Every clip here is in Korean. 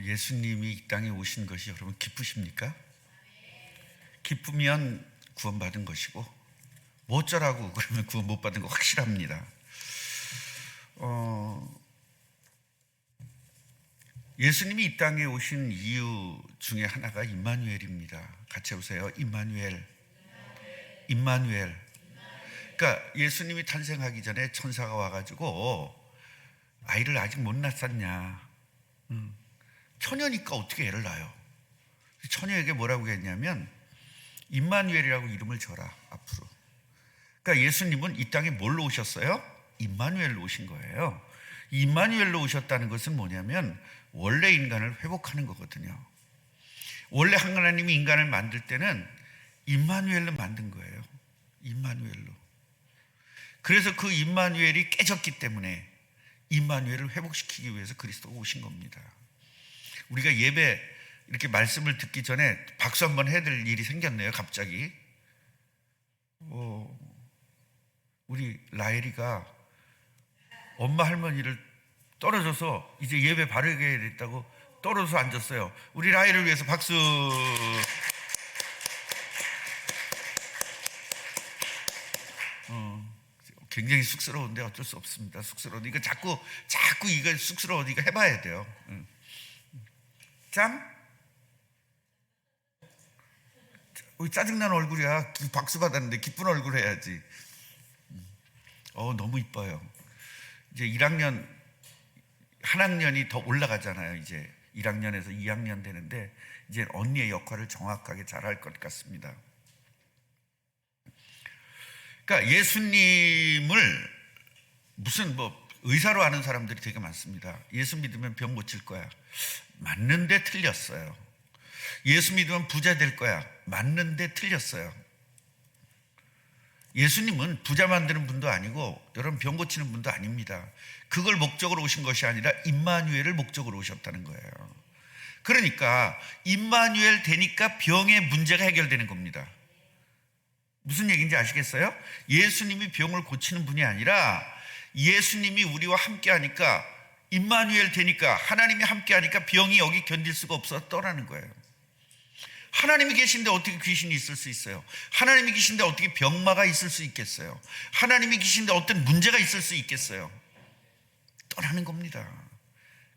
예수님이 이 땅에 오신 것이 여러분 기쁘십니까? 기쁘면 구원받은 것이고 뭐 어쩌라고 그러면 구원 못 받은 거 확실합니다. 예수님이 이 땅에 오신 이유 중에 하나가 임마누엘입니다. 같이 해보세요. 임마누엘. 임마누엘. 그러니까 예수님이 탄생하기 전에 천사가 와가지고 아이를 아직 못 낳았냐. 처녀니까 어떻게 애를 낳아요? 처녀에게 뭐라고 했냐면 임마누엘이라고 이름을 줘라 앞으로. 그러니까 예수님은 이 땅에 뭘로 오셨어요? 임마누엘로 오신 거예요. 임마누엘로 오셨다는 것은 뭐냐면 원래 인간을 회복하는 거거든요. 원래 하나님이 인간을 만들 때는 임마누엘로 만든 거예요. 임마누엘로. 그래서 그 임마누엘이 깨졌기 때문에 임마누엘을 회복시키기 위해서 그리스도가 오신 겁니다. 우리가 예배 이렇게 말씀을 듣기 전에 박수 한번 해야 될 일이 생겼네요. 갑자기 우리 라엘이가 엄마 할머니를 떨어져서 이제 예배 바르게 해야 됐다고 떨어져서 앉았어요. 우리 라엘을 위해서 박수. 굉장히 쑥스러운데 어쩔 수 없습니다. 쑥스러운데 이거 자꾸 이거 쑥스러우니까 해봐야 돼요. 짠? 짜증나는 얼굴이야. 박수 받았는데 기쁜 얼굴 해야지. 너무 이뻐요. 이제 1학년 한 학년이 더 올라가잖아요. 이제 1학년에서 2학년 되는데 이제 언니의 역할을 정확하게 잘할 것 같습니다. 그러니까 예수님을 무슨 의사로 아는 사람들이 되게 많습니다. 예수 믿으면 병 고칠 거야. 맞는데 틀렸어요. 예수 믿으면 부자 될 거야. 맞는데 틀렸어요. 예수님은 부자 만드는 분도 아니고 여러분 병 고치는 분도 아닙니다. 그걸 목적으로 오신 것이 아니라 임마누엘을 목적으로 오셨다는 거예요. 그러니까 임마누엘 되니까 병의 문제가 해결되는 겁니다. 무슨 얘기인지 아시겠어요? 예수님이 병을 고치는 분이 아니라 예수님이 우리와 함께 하니까 임마누엘 되니까 하나님이 함께 하니까 병이 여기 견딜 수가 없어 떠나는 거예요. 하나님이 계신데 어떻게 귀신이 있을 수 있어요? 하나님이 계신데 어떻게 병마가 있을 수 있겠어요? 하나님이 계신데 어떤 문제가 있을 수 있겠어요? 떠나는 겁니다.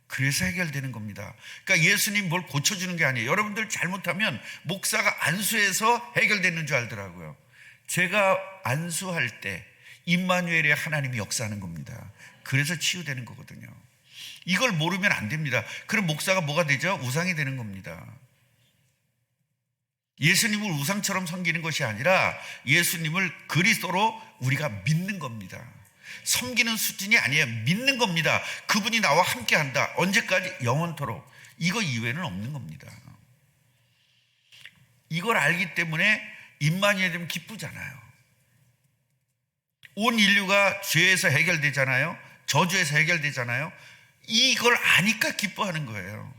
그래서 해결되는 겁니다. 그러니까 예수님 뭘 고쳐주는 게 아니에요. 여러분들 잘못하면 목사가 안수해서 해결되는 줄 알더라고요. 제가 안수할 때 임마누엘의 하나님이 역사하는 겁니다. 그래서 치유되는 거거든요. 이걸 모르면 안 됩니다. 그럼 목사가 뭐가 되죠? 우상이 되는 겁니다. 예수님을 우상처럼 섬기는 것이 아니라 예수님을 그리스도로 우리가 믿는 겁니다. 섬기는 수준이 아니에요. 믿는 겁니다. 그분이 나와 함께 한다. 언제까지? 영원토록. 이거 이외에는 없는 겁니다. 이걸 알기 때문에 임마누엘 되면 기쁘잖아요. 온 인류가 죄에서 해결되잖아요. 저주에서 해결되잖아요. 이걸 아니까 기뻐하는 거예요.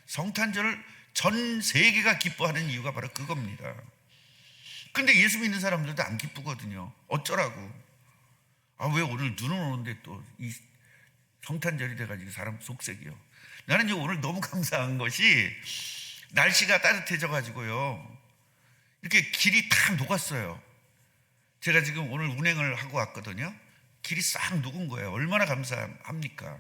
성탄절을 전 세계가 기뻐하는 이유가 바로 그겁니다. 근데 예수 믿는 사람들도 안 기쁘거든요. 어쩌라고? 왜 오늘 눈은 오는데 또 이 성탄절이 돼가지고 사람 속색이요. 나는 오늘 너무 감사한 것이 날씨가 따뜻해져가지고요. 이렇게 길이 다 녹았어요. 제가 지금 오늘 운행을 하고 왔거든요. 길이 싹 녹은 거예요. 얼마나 감사합니까?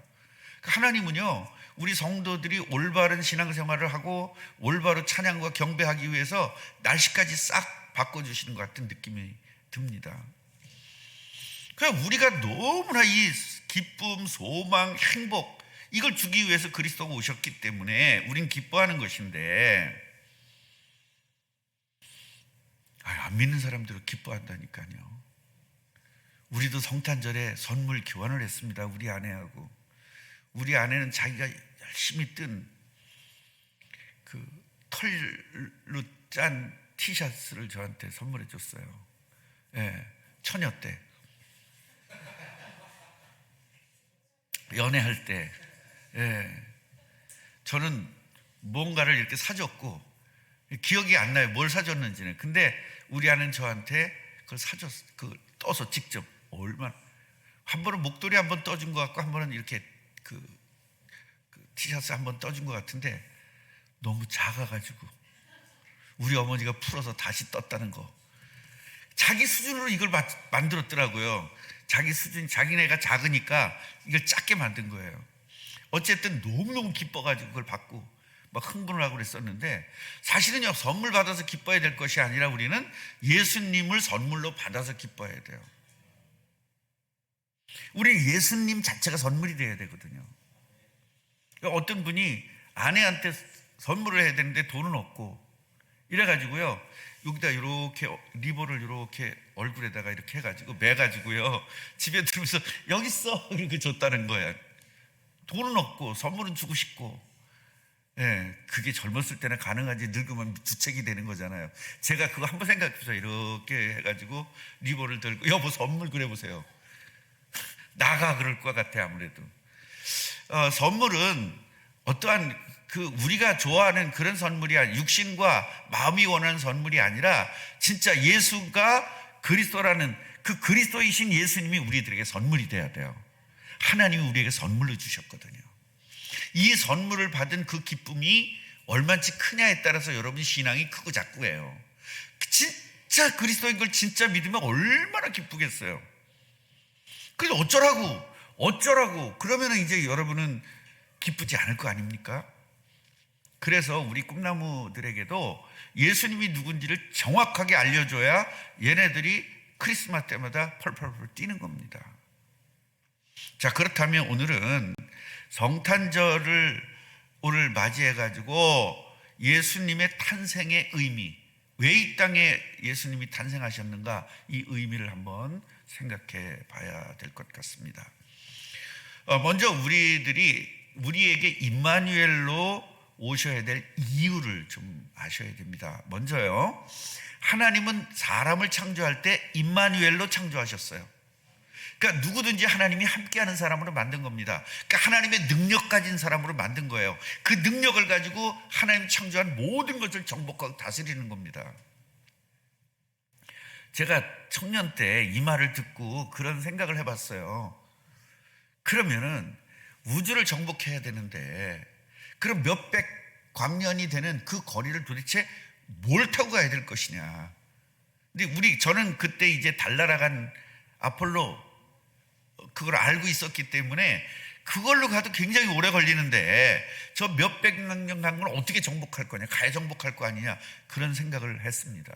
하나님은요, 우리 성도들이 올바른 신앙생활을 하고 올바로 찬양과 경배하기 위해서 날씨까지 싹 바꿔주시는 것 같은 느낌이 듭니다. 그러니까 우리가 너무나 이 기쁨, 소망, 행복 이걸 주기 위해서 그리스도가 오셨기 때문에 우린 기뻐하는 것인데 안 믿는 사람들은 기뻐한다니까요. 우리도 성탄절에 선물 교환을 했습니다. 우리 아내하고. 우리 아내는 자기가 열심히 뜬 그 털로 짠 티셔츠를 저한테 선물해 줬어요. 처녀 때. 연애할 때. 저는 뭔가를 이렇게 사줬고 기억이 안 나요. 뭘 사줬는지는. 근데 우리 아내는 저한테 그걸 사줬어. 그 떠서 직접 얼마나 한 번은 목도리 한 번 떠준 것 같고 한 번은 이렇게 그 티셔츠 한 번 떠준 것 같은데 너무 작아가지고 우리 어머니가 풀어서 다시 떴다는 거. 자기 수준으로 이걸 만들었더라고요. 자기 수준, 자기네가 작으니까 이걸 작게 만든 거예요. 어쨌든 너무너무 기뻐가지고 그걸 받고 막 흥분을 하고 그랬었는데, 사실은요, 선물 받아서 기뻐야 될 것이 아니라 우리는 예수님을 선물로 받아서 기뻐해야 돼요. 우리 예수님 자체가 선물이 되어야 되거든요. 어떤 분이 아내한테 선물을 해야 되는데 돈은 없고 이래가지고요, 여기다 이렇게 리본을 이렇게 얼굴에다가 이렇게 해가지고 매가지고요, 집에 들으면서 여기 있어 이렇게 줬다는 거야. 돈은 없고 선물은 주고 싶고. 예, 그게 젊었을 때는 가능하지 늙으면 주책이 되는 거잖아요. 제가 그거 한번 생각해보세요. 이렇게 해가지고 리본을 들고 여보 선물 그래 보세요. 나가 그럴 것 같아 아무래도. 선물은 어떠한 우리가 좋아하는 그런 선물이 아니라, 육신과 마음이 원하는 선물이 아니라 진짜 예수가 그리스도라는 그 그리스도이신 예수님이 우리들에게 선물이 돼야 돼요. 하나님이 우리에게 선물로 주셨거든요. 이 선물을 받은 그 기쁨이 얼마나 크냐에 따라서 여러분 신앙이 크고 작고예요. 진짜 그리스도인 걸 진짜 믿으면 얼마나 기쁘겠어요. 그래서 어쩌라고 그러면 이제 여러분은 기쁘지 않을 거 아닙니까? 그래서 우리 꿈나무들에게도 예수님이 누군지를 정확하게 알려줘야 얘네들이 크리스마스 때마다 펄펄펄 뛰는 겁니다. 자, 그렇다면 오늘은 성탄절을 오늘 맞이해가지고 예수님의 탄생의 의미, 왜 이 땅에 예수님이 탄생하셨는가, 이 의미를 한번 생각해 봐야 될 것 같습니다. 먼저 우리에게 임마누엘로 오셔야 될 이유를 좀 아셔야 됩니다. 먼저요, 하나님은 사람을 창조할 때 임마누엘로 창조하셨어요. 그러니까 누구든지 하나님이 함께하는 사람으로 만든 겁니다. 그러니까 하나님의 능력 가진 사람으로 만든 거예요. 그 능력을 가지고 하나님 창조한 모든 것을 정복하고 다스리는 겁니다. 제가 청년 때 이 말을 듣고 그런 생각을 해봤어요. 그러면은 우주를 정복해야 되는데, 그럼 몇백 광년이 되는 그 거리를 도대체 뭘 타고 가야 될 것이냐. 근데 저는 그때 이제 달나라간 아폴로 그걸 알고 있었기 때문에 그걸로 가도 굉장히 오래 걸리는데 저 몇백 년 간 걸 어떻게 정복할 거냐, 가야 정복할 거 아니냐, 그런 생각을 했습니다.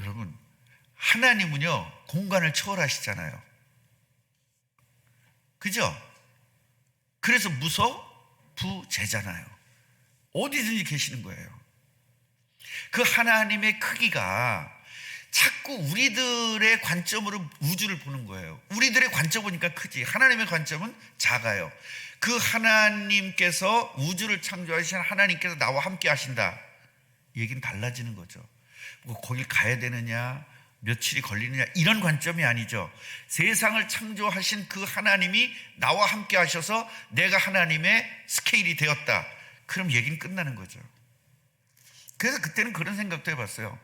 여러분, 하나님은요 공간을 초월하시잖아요. 그죠? 그래서 무소부재잖아요. 어디든지 계시는 거예요. 그 하나님의 크기가 자꾸 우리들의 관점으로 우주를 보는 거예요. 우리들의 관점 보니까 크지, 하나님의 관점은 작아요. 그 하나님께서, 우주를 창조하신 하나님께서 나와 함께 하신다, 얘기는 달라지는 거죠. 뭐 거길 가야 되느냐, 며칠이 걸리느냐, 이런 관점이 아니죠. 세상을 창조하신 그 하나님이 나와 함께 하셔서 내가 하나님의 스케일이 되었다, 그럼 얘기는 끝나는 거죠. 그래서 그때는 그런 생각도 해봤어요.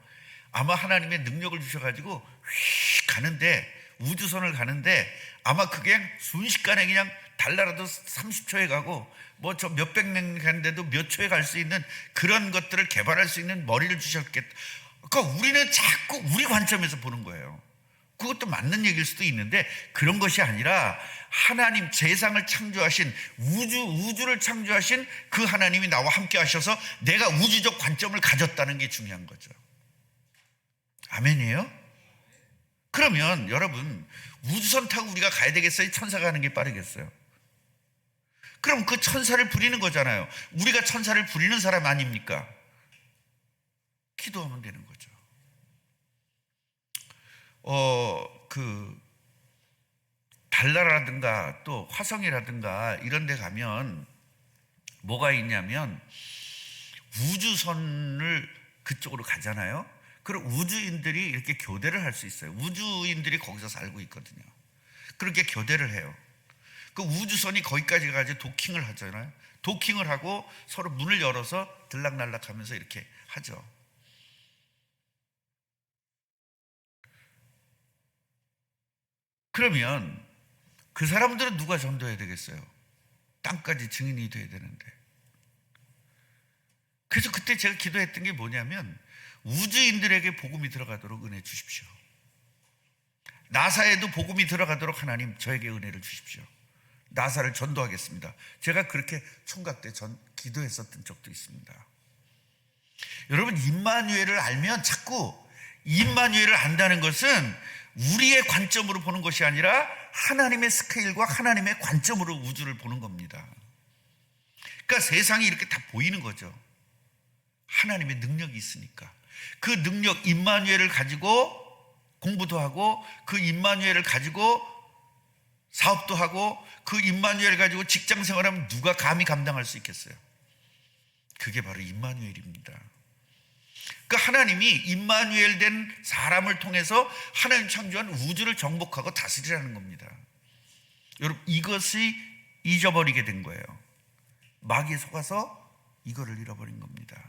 아마 하나님의 능력을 주셔가지고 휙 가는데, 우주선을 가는데 아마 그게 순식간에 그냥 달나라도 30초에 가고 뭐 저 몇백 명 가는데도 몇 초에 갈 수 있는 그런 것들을 개발할 수 있는 머리를 주셨겠다. 그러니까 우리는 자꾸 우리 관점에서 보는 거예요. 그것도 맞는 얘기일 수도 있는데, 그런 것이 아니라 하나님, 세상을 창조하신, 우주를 창조하신 그 하나님이 나와 함께 하셔서 내가 우주적 관점을 가졌다는 게 중요한 거죠. 아멘이에요? 그러면 여러분, 우주선 타고 우리가 가야 되겠어요? 천사가 가는 게 빠르겠어요? 그럼 그 천사를 부리는 거잖아요. 우리가 천사를 부리는 사람 아닙니까? 기도하면 되는 거죠. 달나라라든가 또 화성이라든가 이런 데 가면 뭐가 있냐면, 우주선을 그쪽으로 가잖아요. 그럼 우주인들이 이렇게 교대를 할 수 있어요. 우주인들이 거기서 살고 있거든요. 그렇게 교대를 해요. 그 우주선이 거기까지 가서 도킹을 하잖아요. 도킹을 하고 서로 문을 열어서 들락날락 하면서 이렇게 하죠. 그러면 그 사람들은 누가 전도해야 되겠어요? 땅까지 증인이 돼야 되는데. 그래서 그때 제가 기도했던 게 뭐냐면, 우주인들에게 복음이 들어가도록 은혜 주십시오. 나사에도 복음이 들어가도록 하나님 저에게 은혜를 주십시오. 나사를 전도하겠습니다. 제가 그렇게 총각 때 기도했었던 적도 있습니다. 여러분, 임마누엘을 알면 자꾸 임마누엘을 안다는 것은 우리의 관점으로 보는 것이 아니라 하나님의 스케일과 하나님의 관점으로 우주를 보는 겁니다. 그러니까 세상이 이렇게 다 보이는 거죠. 하나님의 능력이 있으니까. 그 능력 임마누엘을 가지고 공부도 하고, 그 임마누엘을 가지고 사업도 하고, 그 임마누엘을 가지고 직장 생활하면 누가 감히 감당할 수 있겠어요? 그게 바로 임마누엘입니다. 그러니까 하나님이 임마누엘 된 사람을 통해서 하나님 창조한 우주를 정복하고 다스리라는 겁니다. 여러분, 이것이 잊어버리게 된 거예요. 마귀에 속아서 이거를 잃어버린 겁니다.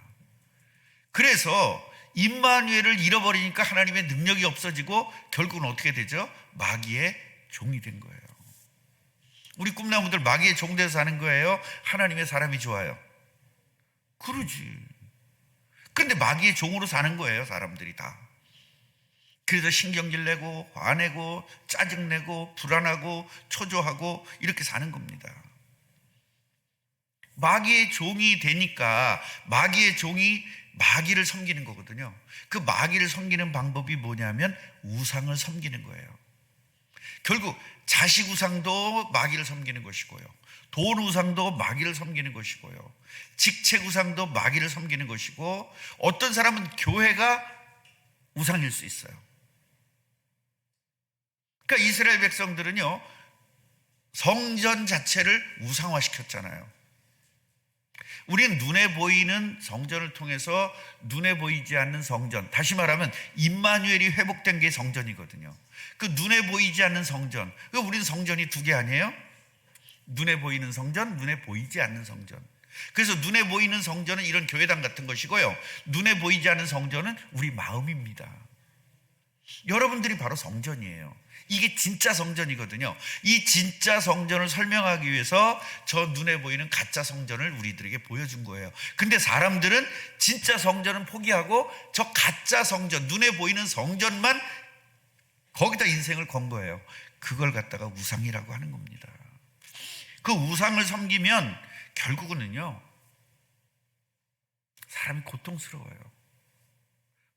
그래서 임마누엘을 잃어버리니까 하나님의 능력이 없어지고 결국은 어떻게 되죠? 마귀의 종이 된 거예요. 우리 꿈나무들 마귀의 종 돼서 사는 거예요? 하나님의 사람이 좋아요? 그러지. 근데 마귀의 종으로 사는 거예요, 사람들이 다. 그래서 신경질 내고 화내고 짜증내고 불안하고 초조하고 이렇게 사는 겁니다. 마귀의 종이 되니까 마귀의 종이 마귀를 섬기는 거거든요. 그 마귀를 섬기는 방법이 뭐냐면 우상을 섬기는 거예요. 결국 자식 우상도 마귀를 섬기는 것이고요, 돈 우상도 마귀를 섬기는 것이고요, 직책 우상도 마귀를 섬기는 것이고, 어떤 사람은 교회가 우상일 수 있어요. 그러니까 이스라엘 백성들은요, 성전 자체를 우상화시켰잖아요. 우리는 눈에 보이는 성전을 통해서 눈에 보이지 않는 성전, 다시 말하면 임마누엘이 회복된 게 성전이거든요. 그 눈에 보이지 않는 성전, 우리는 성전이 두 개 아니에요? 눈에 보이는 성전, 눈에 보이지 않는 성전. 그래서 눈에 보이는 성전은 이런 교회당 같은 것이고요, 눈에 보이지 않는 성전은 우리 마음입니다. 여러분들이 바로 성전이에요. 이게 진짜 성전이거든요. 이 진짜 성전을 설명하기 위해서 저 눈에 보이는 가짜 성전을 우리들에게 보여준 거예요. 근데 사람들은 진짜 성전은 포기하고 저 가짜 성전, 눈에 보이는 성전만 거기다 인생을 건 거예요. 그걸 갖다가 우상이라고 하는 겁니다. 그 우상을 섬기면 결국은요, 사람이 고통스러워요.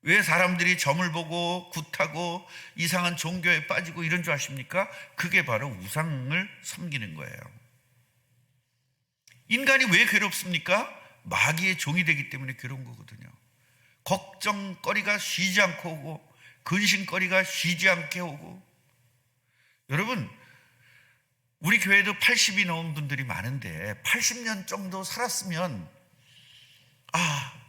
왜 사람들이 점을 보고 굿하고 이상한 종교에 빠지고 이런 줄 아십니까? 그게 바로 우상을 섬기는 거예요. 인간이 왜 괴롭습니까? 마귀의 종이 되기 때문에 괴로운 거거든요. 걱정거리가 쉬지 않고 오고, 근심거리가 쉬지 않게 오고. 여러분, 우리 교회도 80이 넘은 분들이 많은데 80년 정도 살았으면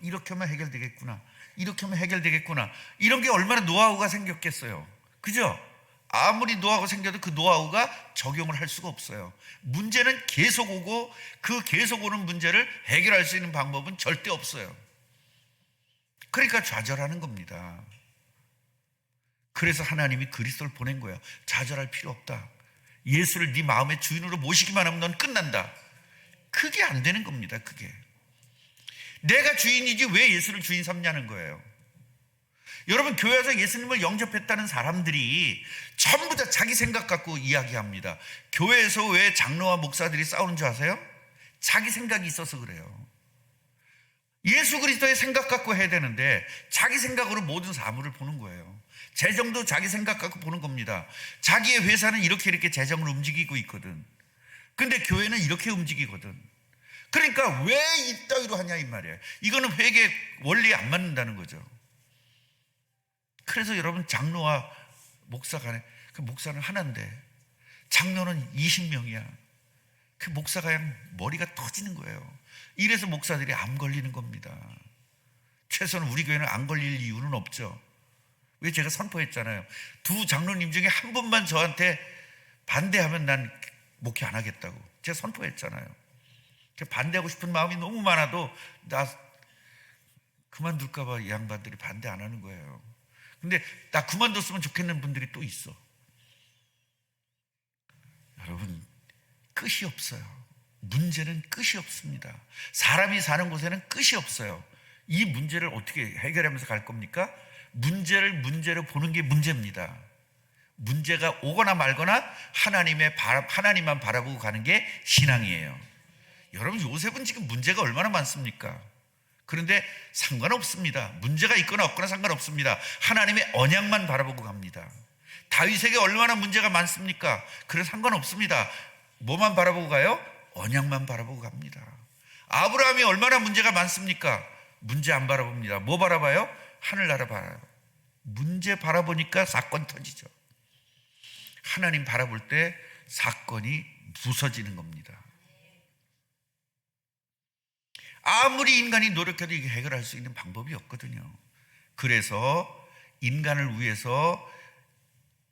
이렇게 하면 해결되겠구나, 이렇게 하면 해결되겠구나, 이런 게 얼마나 노하우가 생겼겠어요. 그죠? 아무리 노하우가 생겨도 그 노하우가 적용을 할 수가 없어요. 문제는 계속 오고, 그 계속 오는 문제를 해결할 수 있는 방법은 절대 없어요. 그러니까 좌절하는 겁니다. 그래서 하나님이 그리스도를 보낸 거예요. 좌절할 필요 없다. 예수를 네 마음의 주인으로 모시기만 하면 넌 끝난다. 그게 안 되는 겁니다. 그게 내가 주인이지 왜 예수를 주인 삼냐는 거예요. 여러분, 교회에서 예수님을 영접했다는 사람들이 전부 다 자기 생각 갖고 이야기합니다. 교회에서 왜 장로와 목사들이 싸우는 줄 아세요? 자기 생각이 있어서 그래요. 예수 그리스도의 생각 갖고 해야 되는데 자기 생각으로 모든 사물을 보는 거예요. 재정도 자기 생각 갖고 보는 겁니다. 자기의 회사는 이렇게 재정을 움직이고 있거든. 근데 교회는 이렇게 움직이거든. 그러니까 왜 이따위로 하냐 이 말이에요. 이거는 회계 원리에 안 맞는다는 거죠. 그래서 여러분, 장로와 목사 간에, 그 목사는 하나인데 장로는 20명이야. 그 목사가 그냥 머리가 터지는 거예요. 이래서 목사들이 암 걸리는 겁니다. 최소한 우리 교회는 안 걸릴 이유는 없죠. 왜? 제가 선포했잖아요. 두 장로님 중에 한 분만 저한테 반대하면 난 목회 안 하겠다고 제가 선포했잖아요. 반대하고 싶은 마음이 너무 많아도 나 그만둘까 봐 이 양반들이 반대 안 하는 거예요. 근데 나 그만뒀으면 좋겠는 분들이 또 있어. 여러분, 끝이 없어요. 문제는 끝이 없습니다. 사람이 사는 곳에는 끝이 없어요. 이 문제를 어떻게 해결하면서 갈 겁니까? 문제를 문제로 보는 게 문제입니다. 문제가 오거나 말거나 하나님만 바라보고 가는 게 신앙이에요. 여러분, 요셉은 지금 문제가 얼마나 많습니까? 그런데 상관없습니다. 문제가 있거나 없거나 상관없습니다. 하나님의 언약만 바라보고 갑니다. 다윗에게 얼마나 문제가 많습니까? 그래 상관없습니다. 뭐만 바라보고 가요? 언약만 바라보고 갑니다. 아브라함이 얼마나 문제가 많습니까? 문제 안 바라봅니다. 뭐 바라봐요? 하늘나라 바라봐요. 문제 바라보니까 사건 터지죠. 하나님 바라볼 때 사건이 부서지는 겁니다. 아무리 인간이 노력해도 이게 해결할 수 있는 방법이 없거든요. 그래서 인간을 위해서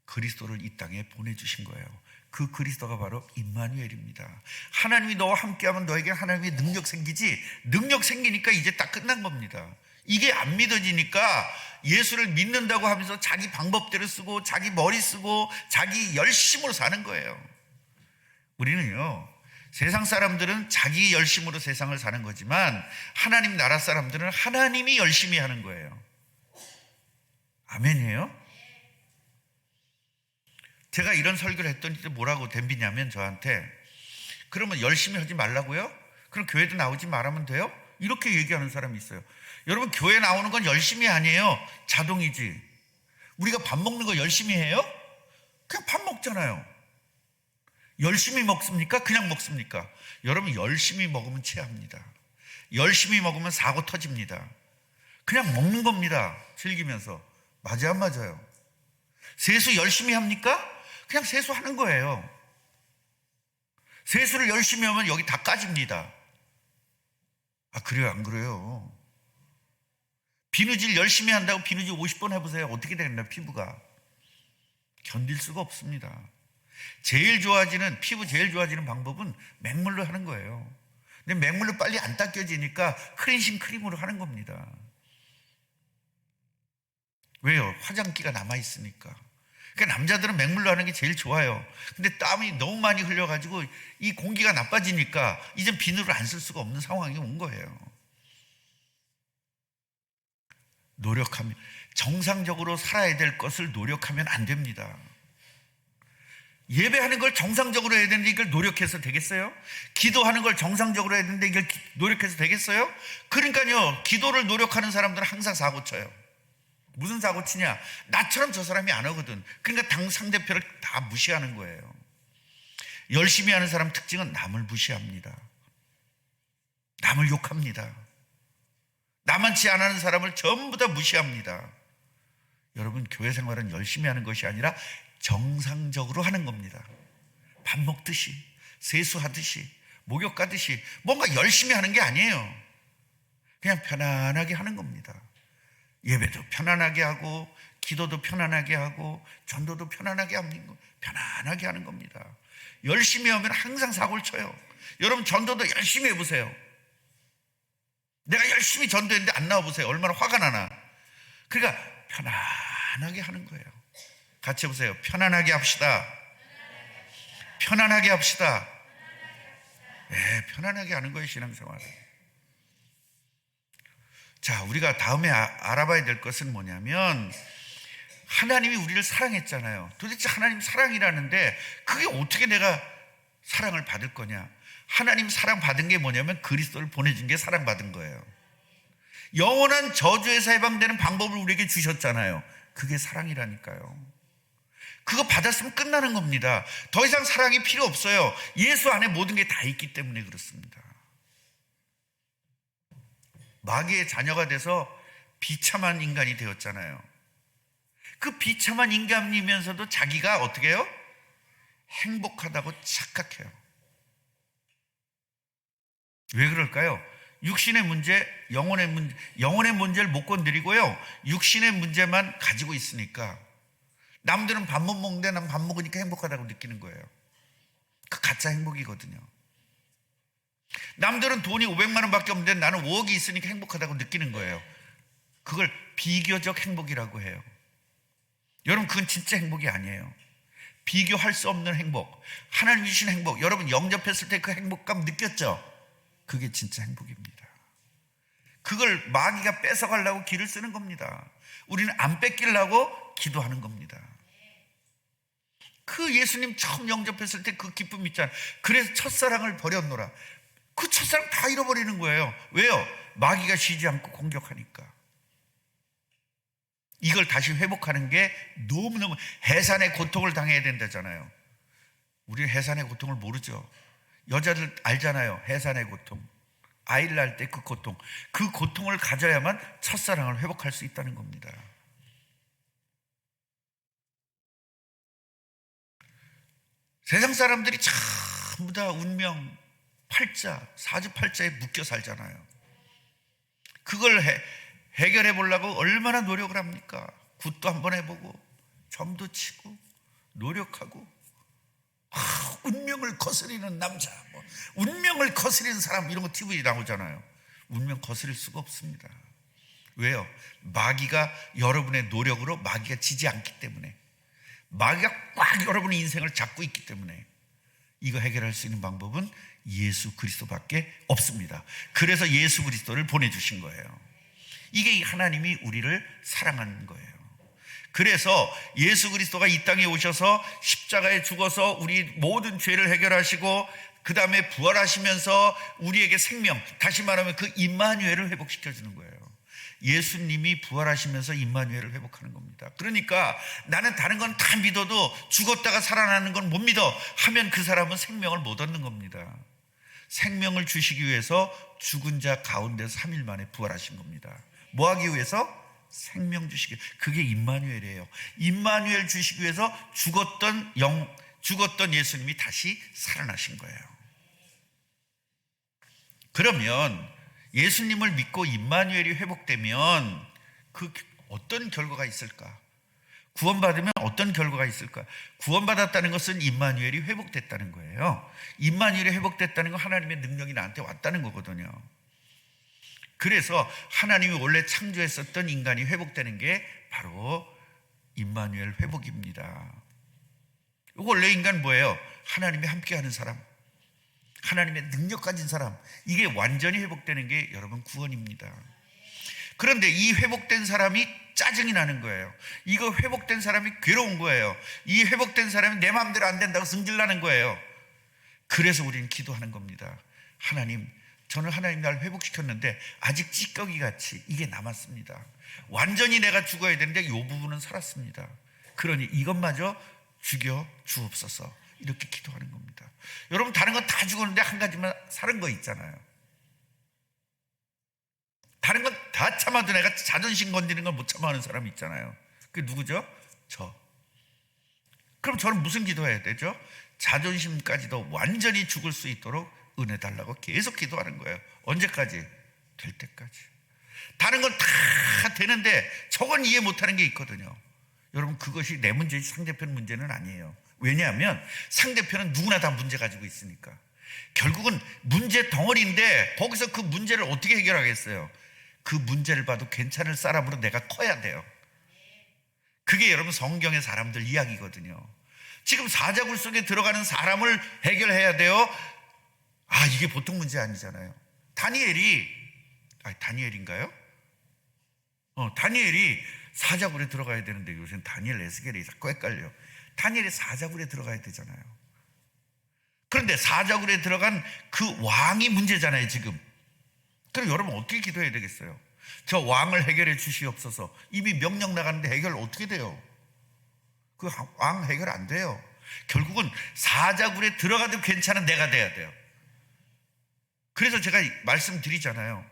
그리스도를 이 땅에 보내주신 거예요. 그 그리스도가 바로 임마누엘입니다. 하나님이 너와 함께하면 너에게 하나님의 능력 생기지, 능력 생기니까 이제 딱 끝난 겁니다. 이게 안 믿어지니까 예수를 믿는다고 하면서 자기 방법대로 쓰고 자기 머리 쓰고 자기 열심으로 사는 거예요. 우리는요, 세상 사람들은 자기 열심으로 세상을 사는 거지만 하나님 나라 사람들은 하나님이 열심히 하는 거예요. 아멘이에요? 제가 이런 설교를 했더니 뭐라고 덤비냐면 저한테, 그러면 열심히 하지 말라고요? 그럼 교회도 나오지 말하면 돼요? 이렇게 얘기하는 사람이 있어요. 여러분, 교회 나오는 건 열심히 아니에요. 자동이지. 우리가 밥 먹는 거 열심히 해요? 그냥 밥 먹잖아요. 열심히 먹습니까? 그냥 먹습니까? 여러분, 열심히 먹으면 체합니다. 열심히 먹으면 사고 터집니다. 그냥 먹는 겁니다. 즐기면서. 맞아요, 안 맞아요? 세수 열심히 합니까? 그냥 세수하는 거예요. 세수를 열심히 하면 여기 다 까집니다. 아, 그래요? 안 그래요? 비누질 열심히 한다고 비누질 50번 해보세요. 어떻게 되겠나, 피부가. 견딜 수가 없습니다. 피부 제일 좋아지는 방법은 맹물로 하는 거예요. 근데 맹물로 빨리 안 닦여지니까 클렌징 크림으로 하는 겁니다. 왜요? 화장기가 남아있으니까. 그러니까 남자들은 맹물로 하는 게 제일 좋아요. 근데 땀이 너무 많이 흘려가지고 이 공기가 나빠지니까 이젠 비누를 안 쓸 수가 없는 상황이 온 거예요. 노력하면, 정상적으로 살아야 될 것을 노력하면 안 됩니다. 예배하는 걸 정상적으로 해야 되는데 이걸 노력해서 되겠어요? 기도하는 걸 정상적으로 해야 되는데 이걸 노력해서 되겠어요? 그러니까요, 기도를 노력하는 사람들은 항상 사고 쳐요. 무슨 사고 치냐? 나처럼 저 사람이 안 하거든. 그러니까 당 상대편을 다 무시하는 거예요. 열심히 하는 사람 특징은 남을 무시합니다. 남을 욕합니다. 남한치 안 하는 사람을 전부 다 무시합니다. 여러분, 교회 생활은 열심히 하는 것이 아니라 정상적으로 하는 겁니다. 밥 먹듯이, 세수하듯이, 목욕 가듯이 뭔가 열심히 하는 게 아니에요. 그냥 편안하게 하는 겁니다. 예배도 편안하게 하고, 기도도 편안하게 하고, 전도도 편안하게 하는 겁니다. 열심히 하면 항상 사고를 쳐요. 여러분, 전도도 열심히 해보세요. 내가 열심히 전도했는데 안 나와보세요. 얼마나 화가 나나. 그러니까 편안하게 하는 거예요. 같이 해보세요. 편안하게 합시다. 편안하게 합시다. 네, 편안하게 하는 거예요, 신앙생활을. 자, 우리가 다음에 알아봐야 될 것은 뭐냐면, 하나님이 우리를 사랑했잖아요. 도대체 하나님 사랑이라는데 그게 어떻게 내가 사랑을 받을 거냐? 하나님 사랑 받은 게 뭐냐면 그리스도를 보내준 게 사랑받은 거예요. 영원한 저주에서 해방되는 방법을 우리에게 주셨잖아요. 그게 사랑이라니까요. 그거 받았으면 끝나는 겁니다. 더 이상 사랑이 필요 없어요. 예수 안에 모든 게 다 있기 때문에 그렇습니다. 마귀의 자녀가 돼서 비참한 인간이 되었잖아요. 그 비참한 인간이면서도 자기가 어떻게 해요? 행복하다고 착각해요. 왜 그럴까요? 육신의 문제, 영혼의 문제를 못 건드리고요, 육신의 문제만 가지고 있으니까. 남들은 밥 못 먹는데 난 밥 먹으니까 행복하다고 느끼는 거예요. 그 가짜 행복이거든요. 남들은 돈이 500만 원밖에 없는데 나는 5억이 있으니까 행복하다고 느끼는 거예요. 그걸 비교적 행복이라고 해요. 여러분, 그건 진짜 행복이 아니에요. 비교할 수 없는 행복, 하나님이 주신 행복. 여러분 영접했을 때 그 행복감 느꼈죠? 그게 진짜 행복입니다. 그걸 마귀가 뺏어가려고 길을 쓰는 겁니다. 우리는 안 뺏기려고 기도하는 겁니다. 그 예수님 처음 영접했을 때 그 기쁨 있잖아요. 그래서 첫사랑을 버렸노라. 그 첫사랑 다 잃어버리는 거예요. 왜요? 마귀가 쉬지 않고 공격하니까. 이걸 다시 회복하는 게 너무너무, 해산의 고통을 당해야 된다잖아요. 우리는 해산의 고통을 모르죠. 여자들 알잖아요. 해산의 고통. 아이를 낳을 때 그 고통. 그 고통을 가져야만 첫사랑을 회복할 수 있다는 겁니다. 세상 사람들이 전부 다 운명, 팔자, 사주팔자에 묶여 살잖아요. 그걸 해결해 보려고 얼마나 노력을 합니까? 굿도 한번 해보고 점도 치고 노력하고, 운명을 거스리는 남자, 운명을 거스리는 사람, 이런 거 TV에 나오잖아요. 운명 거스릴 수가 없습니다. 왜요? 마귀가 여러분의 노력으로 마귀가 지지 않기 때문에, 마귀가 꽉 여러분의 인생을 잡고 있기 때문에 이거 해결할 수 있는 방법은 예수 그리스도밖에 없습니다. 그래서 예수 그리스도를 보내주신 거예요. 이게 하나님이 우리를 사랑하는 거예요. 그래서 예수 그리스도가 이 땅에 오셔서 십자가에 죽어서 우리 모든 죄를 해결하시고 그 다음에 부활하시면서 우리에게 생명, 다시 말하면 그 임마누엘을 회복시켜 주는 거예요. 예수님이 부활하시면서 임마누엘을 회복하는 겁니다. 그러니까 나는 다른 건 다 믿어도 죽었다가 살아나는 건 못 믿어 하면 그 사람은 생명을 못 얻는 겁니다. 생명을 주시기 위해서 죽은 자 가운데서 3일 만에 부활하신 겁니다. 뭐 하기 위해서? 생명 주시기. 그게 임마누엘이에요. 임마누엘 주시기 위해서 죽었던 예수님이 다시 살아나신 거예요. 그러면 예수님을 믿고 임마누엘이 회복되면 그 어떤 결과가 있을까? 구원받으면 어떤 결과가 있을까? 구원받았다는 것은 임마누엘이 회복됐다는 거예요. 임마누엘이 회복됐다는 건 하나님의 능력이 나한테 왔다는 거거든요. 그래서 하나님이 원래 창조했었던 인간이 회복되는 게 바로 임마누엘 회복입니다. 원래 인간 뭐예요? 하나님이 함께하는 사람, 하나님의 능력 가진 사람. 이게 완전히 회복되는 게 여러분 구원입니다. 그런데 이 회복된 사람이 짜증이 나는 거예요. 이거 회복된 사람이 괴로운 거예요. 이 회복된 사람이 내 마음대로 안 된다고 승질나는 거예요. 그래서 우리는 기도하는 겁니다. 하나님, 저는 하나님 날 회복시켰는데 아직 찌꺼기 같이 이게 남았습니다. 완전히 내가 죽어야 되는데 이 부분은 살았습니다. 그러니 이것마저 죽여 주옵소서. 이렇게 기도하는 겁니다. 여러분, 다른 건 다 죽었는데 한 가지만 살은 거 있잖아요. 다른 건 다 참아도 내가 자존심 건드리는 걸 못 참아하는 사람이 있잖아요. 그게 누구죠? 저. 그럼 저는 무슨 기도해야 되죠? 자존심까지도 완전히 죽을 수 있도록 은혜 달라고 계속 기도하는 거예요. 언제까지? 될 때까지. 다른 건 다 되는데 저건 이해 못하는 게 있거든요. 여러분, 그것이 내 문제지 상대편 문제는 아니에요. 왜냐하면 상대편은 누구나 다 문제 가지고 있으니까. 결국은 문제 덩어리인데 거기서 그 문제를 어떻게 해결하겠어요? 그 문제를 봐도 괜찮을 사람으로 내가 커야 돼요. 그게 여러분 성경의 사람들 이야기거든요. 지금 사자굴 속에 들어가는 사람을 해결해야 돼요. 이게 보통 문제 아니잖아요. 다니엘인가요? 다니엘이 사자굴에 들어가야 되는데 요새는 다니엘 에스겔이 자꾸 헷갈려요. 다니엘이 사자굴에 들어가야 되잖아요. 그런데 사자굴에 들어간 그 왕이 문제잖아요, 지금. 그럼 여러분 어떻게 기도해야 되겠어요? 저 왕을 해결해 주시옵소서. 이미 명령 나가는데 해결 어떻게 돼요? 그 왕 해결 안 돼요. 결국은 사자굴에 들어가도 괜찮은 내가 돼야 돼요. 그래서 제가 말씀드리잖아요.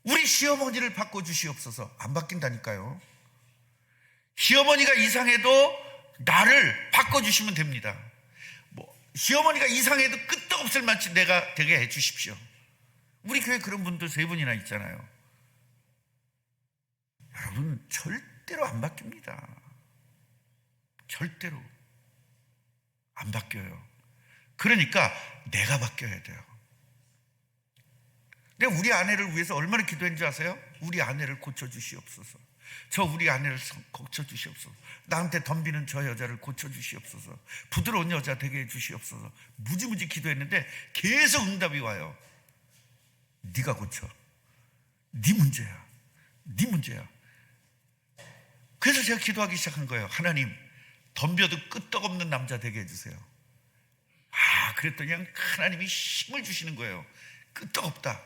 우리 시어머니를 바꿔주시옵소서. 안 바뀐다니까요. 시어머니가 이상해도 나를 바꿔주시면 됩니다. 시어머니가 이상해도 끄떡없을 만치 내가 되게 해주십시오. 우리 교회 그런 분들 3분이나 있잖아요. 여러분, 절대로 안 바뀝니다. 절대로 안 바뀌어요. 그러니까 내가 바뀌어야 돼요. 내가 우리 아내를 위해서 얼마나 기도했는지 아세요? 우리 아내를 고쳐주시옵소서. 저 우리 아내를 고쳐주시옵소서. 나한테 덤비는 저 여자를 고쳐주시옵소서. 부드러운 여자 되게 해주시옵소서. 무지무지 기도했는데 계속 응답이 와요. 네가 고쳐. 네 문제야. 네 문제야. 그래서 제가 기도하기 시작한 거예요. 하나님, 덤벼도 끄떡없는 남자 되게 해주세요. 그랬더니 그냥 하나님이 힘을 주시는 거예요. 끄떡없다.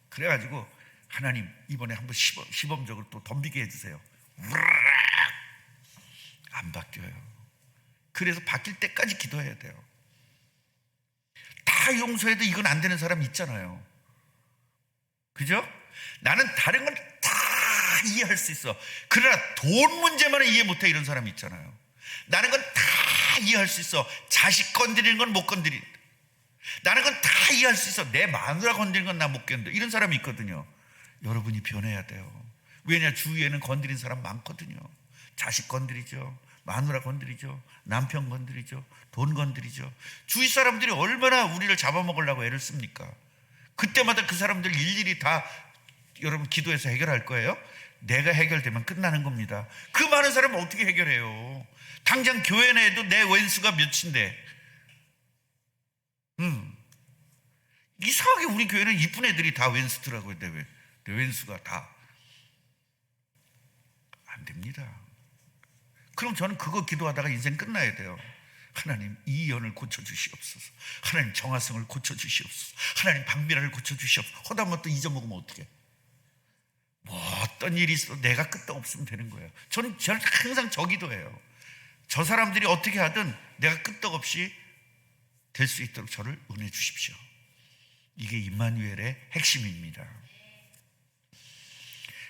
그래가지고 하나님 이번에 한번 시범적으로 또 덤비게 해주세요. 안 바뀌어요. 그래서 바뀔 때까지 기도해야 돼요. 다 용서해도 이건 안 되는 사람 있잖아요. 그죠? 나는 다른 건 다 이해할 수 있어. 그러나 돈 문제만은 이해 못해. 이런 사람이 있잖아요. 나는 건 다 이해할 수 있어. 자식 건드리는 건 못 건드린다. 나는 건 다 이해할 수 있어. 내 마누라 건드리는 건 나 못 견뎌. 이런 사람이 있거든요. 여러분이 변해야 돼요. 왜냐, 주위에는 건드린 사람 많거든요. 자식 건드리죠. 마누라 건드리죠. 남편 건드리죠. 돈 건드리죠. 주위 사람들이 얼마나 우리를 잡아먹으려고 애를 씁니까? 그때마다 그 사람들 일일이 다 여러분 기도해서 해결할 거예요? 내가 해결되면 끝나는 겁니다. 그 많은 사람은 어떻게 해결해요? 당장 교회 내에도 내 왼수가 몇인데 이상하게 우리 교회는 이쁜 애들이 다 왼수더라고요. 내 왼수가 다 안 됩니다. 그럼 저는 그거 기도하다가 인생 끝나야 돼요. 하나님 이 연을 고쳐주시옵소서. 하나님 정화성을 고쳐주시옵소서. 하나님 박미라를 고쳐주시옵소서. 허다면 또 잊어먹으면 어떡해? 뭐 어떤 일이 있어도 내가 끄떡없으면 되는 거예요. 저는 항상 저 기도해요. 저 사람들이 어떻게 하든 내가 끄떡없이 될 수 있도록 저를 은혜 주십시오. 이게 임마누엘의 핵심입니다.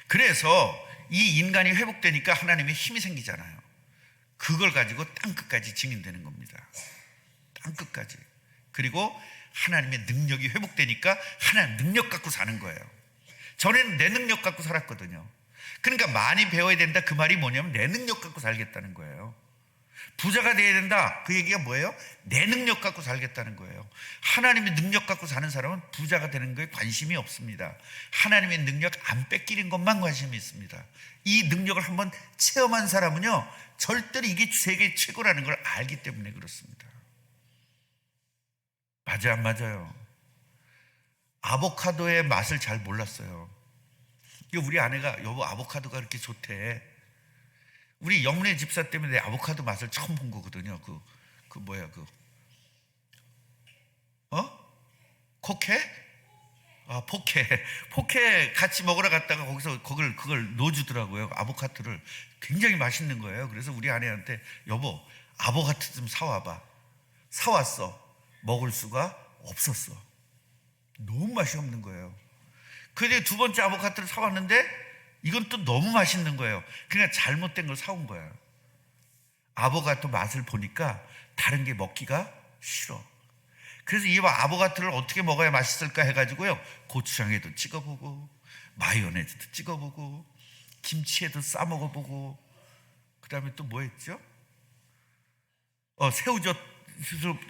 그래서 이 인간이 회복되니까 하나님의 힘이 생기잖아요. 그걸 가지고 땅끝까지 증인되는 겁니다. 땅끝까지. 그리고 하나님의 능력이 회복되니까 하나님 능력 갖고 사는 거예요. 전에는 내 능력 갖고 살았거든요. 그러니까 많이 배워야 된다. 그 말이 뭐냐면 내 능력 갖고 살겠다는 거예요. 부자가 돼야 된다. 그 얘기가 뭐예요? 내 능력 갖고 살겠다는 거예요. 하나님의 능력 갖고 사는 사람은 부자가 되는 거에 관심이 없습니다. 하나님의 능력 안 뺏기는 것만 관심이 있습니다. 이 능력을 한번 체험한 사람은요, 절대로 이게 세계 최고라는 걸 알기 때문에 그렇습니다. 맞아요, 안 맞아요? 아보카도의 맛을 잘 몰랐어요. 우리 아내가 여보 아보카도가 그렇게 좋대. 우리 영문의 집사 때문에 내 아보카도 맛을 처음 본 거거든요. 코케? 포케 같이 먹으러 갔다가 거기서 그걸 넣어주더라고요. 아보카도를 굉장히 맛있는 거예요. 그래서 우리 아내한테 여보 아보카도 좀 사와봐. 사왔어. 먹을 수가 없었어. 너무 맛이 없는 거예요. 그런데 두 번째 아보카도를 사왔는데 이건 또 너무 맛있는 거예요. 그냥 잘못된 걸 사온 거예요. 아보카도 맛을 보니까 다른 게 먹기가 싫어. 그래서 이 아보카도를 어떻게 먹어야 맛있을까 해가지고요, 고추장에도 찍어보고 마요네즈도 찍어보고 김치에도 싸먹어보고 그 다음에 또 뭐 했죠? 새우젓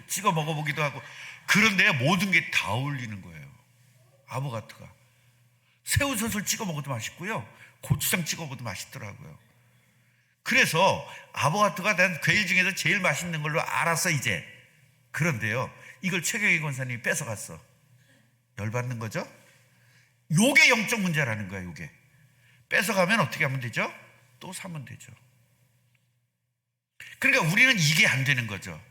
찍어 먹어보기도 하고. 그런데 모든 게 다 어울리는 거예요. 아보카도가 새우젓을 찍어 먹어도 맛있고요, 고추장 찍어 먹어도 맛있더라고요. 그래서 아보카도가 난 과일 중에서 제일 맛있는 걸로 알았어 이제. 그런데요, 이걸 최경희 권사님이 뺏어갔어. 열받는 거죠? 요게 영적 문제라는 거야. 요게 뺏어가면 어떻게 하면 되죠? 또 사면 되죠. 그러니까 우리는 이게 안 되는 거죠.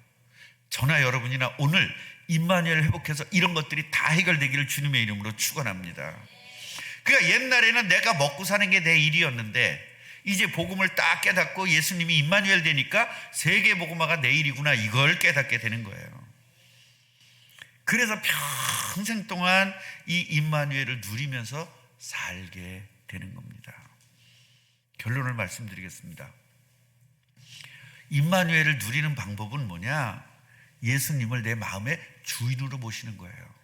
저나 여러분이나 오늘 임마누엘 회복해서 이런 것들이 다 해결되기를 주님의 이름으로 축원합니다. 그러니까 옛날에는 내가 먹고 사는 게 내 일이었는데 이제 복음을 딱 깨닫고 예수님이 임마누엘 되니까 세계 복음화가 내 일이구나, 이걸 깨닫게 되는 거예요. 그래서 평생 동안 이 임마누엘을 누리면서 살게 되는 겁니다. 결론을 말씀드리겠습니다. 임마누엘을 누리는 방법은 뭐냐? 예수님을 내 마음의 주인으로 모시는 거예요.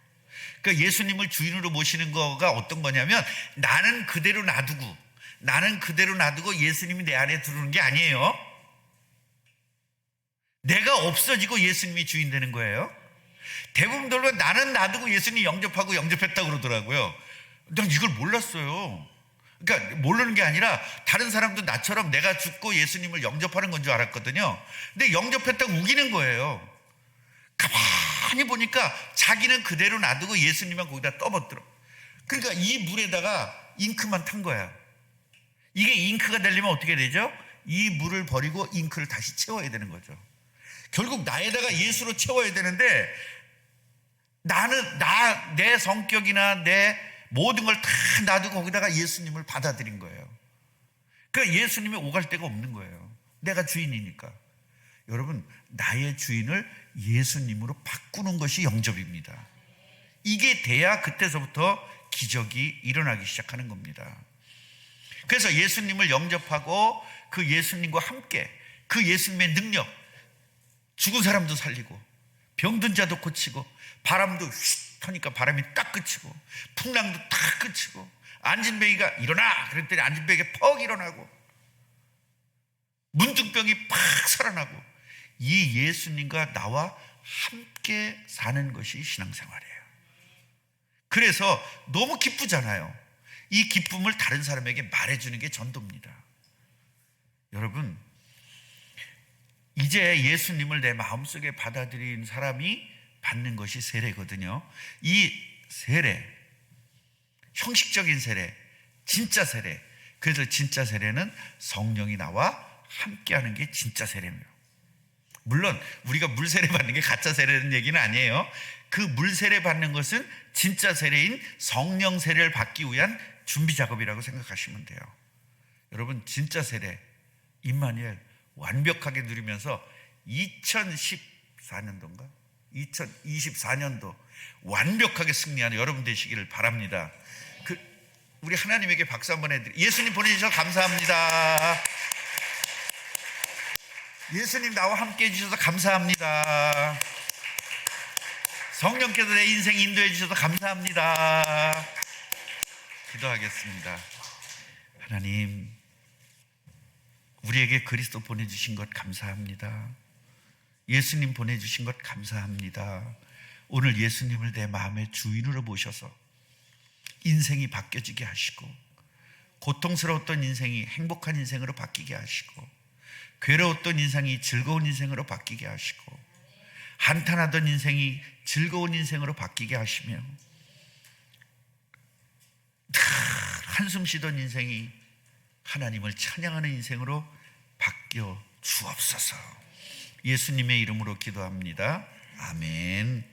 그러니까 예수님을 주인으로 모시는 거가 어떤 거냐면 나는 그대로 놔두고 예수님이 내 안에 들어오는 게 아니에요. 내가 없어지고 예수님이 주인 되는 거예요. 대부분들로 나는 놔두고 예수님 영접하고 영접했다고 그러더라고요. 난 이걸 몰랐어요. 그러니까 모르는 게 아니라 다른 사람도 나처럼 내가 죽고 예수님을 영접하는 건 줄 알았거든요. 근데 영접했다고 우기는 거예요. 가만히 보니까 자기는 그대로 놔두고 예수님만 거기다 떠먹더라. 그러니까 이 물에다가 잉크만 탄 거야. 이게 잉크가 되려면 어떻게 되죠? 이 물을 버리고 잉크를 다시 채워야 되는 거죠. 결국 나에다가 예수로 채워야 되는데 나는 내 성격이나 내 모든 걸 다 놔두고 거기다가 예수님을 받아들인 거예요. 그러니까 예수님이 오갈 데가 없는 거예요. 내가 주인이니까. 여러분, 나의 주인을 예수님으로 바꾸는 것이 영접입니다. 이게 돼야 그때서부터 기적이 일어나기 시작하는 겁니다. 그래서 예수님을 영접하고 그 예수님과 함께 그 예수님의 능력, 죽은 사람도 살리고 병든 자도 고치고 바람도 휙 터니까 바람이 딱 그치고 풍랑도 딱 그치고 안진뱅이가 일어나 그랬더니 안진뱅이가 퍽 일어나고 문둥병이 팍 살아나고 이 예수님과 나와 함께 사는 것이 신앙생활이에요. 그래서 너무 기쁘잖아요. 이 기쁨을 다른 사람에게 말해주는 게 전도입니다. 여러분, 이제 예수님을 내 마음속에 받아들인 사람이 받는 것이 세례거든요. 이 세례, 형식적인 세례, 진짜 세례. 그래서 진짜 세례는 성령이 나와 함께하는 게 진짜 세례입니다. 물론 우리가 물세례 받는 게 가짜 세례라는 얘기는 아니에요. 그 물세례 받는 것은 진짜 세례인 성령 세례를 받기 위한 준비 작업이라고 생각하시면 돼요. 여러분, 진짜 세례 임마누엘 완벽하게 누리면서 2014년도인가? 2024년도 완벽하게 승리하는 여러분 되시기를 바랍니다. 우리 하나님에게 박수 한번 해드릴게요. 예수님 보내주셔서 감사합니다. 예수님 나와 함께 해주셔서 감사합니다. 성령께서 내 인생 인도해 주셔서 감사합니다. 기도하겠습니다. 하나님, 우리에게 그리스도 보내주신 것 감사합니다. 예수님 보내주신 것 감사합니다. 오늘 예수님을 내 마음의 주인으로 모셔서 인생이 바뀌어지게 하시고 고통스러웠던 인생이 행복한 인생으로 바뀌게 하시고 괴로웠던 인생이 즐거운 인생으로 바뀌게 하시고 한탄하던 인생이 즐거운 인생으로 바뀌게 하시며 한숨 쉬던 인생이 하나님을 찬양하는 인생으로 바뀌어 주옵소서. 예수님의 이름으로 기도합니다. 아멘.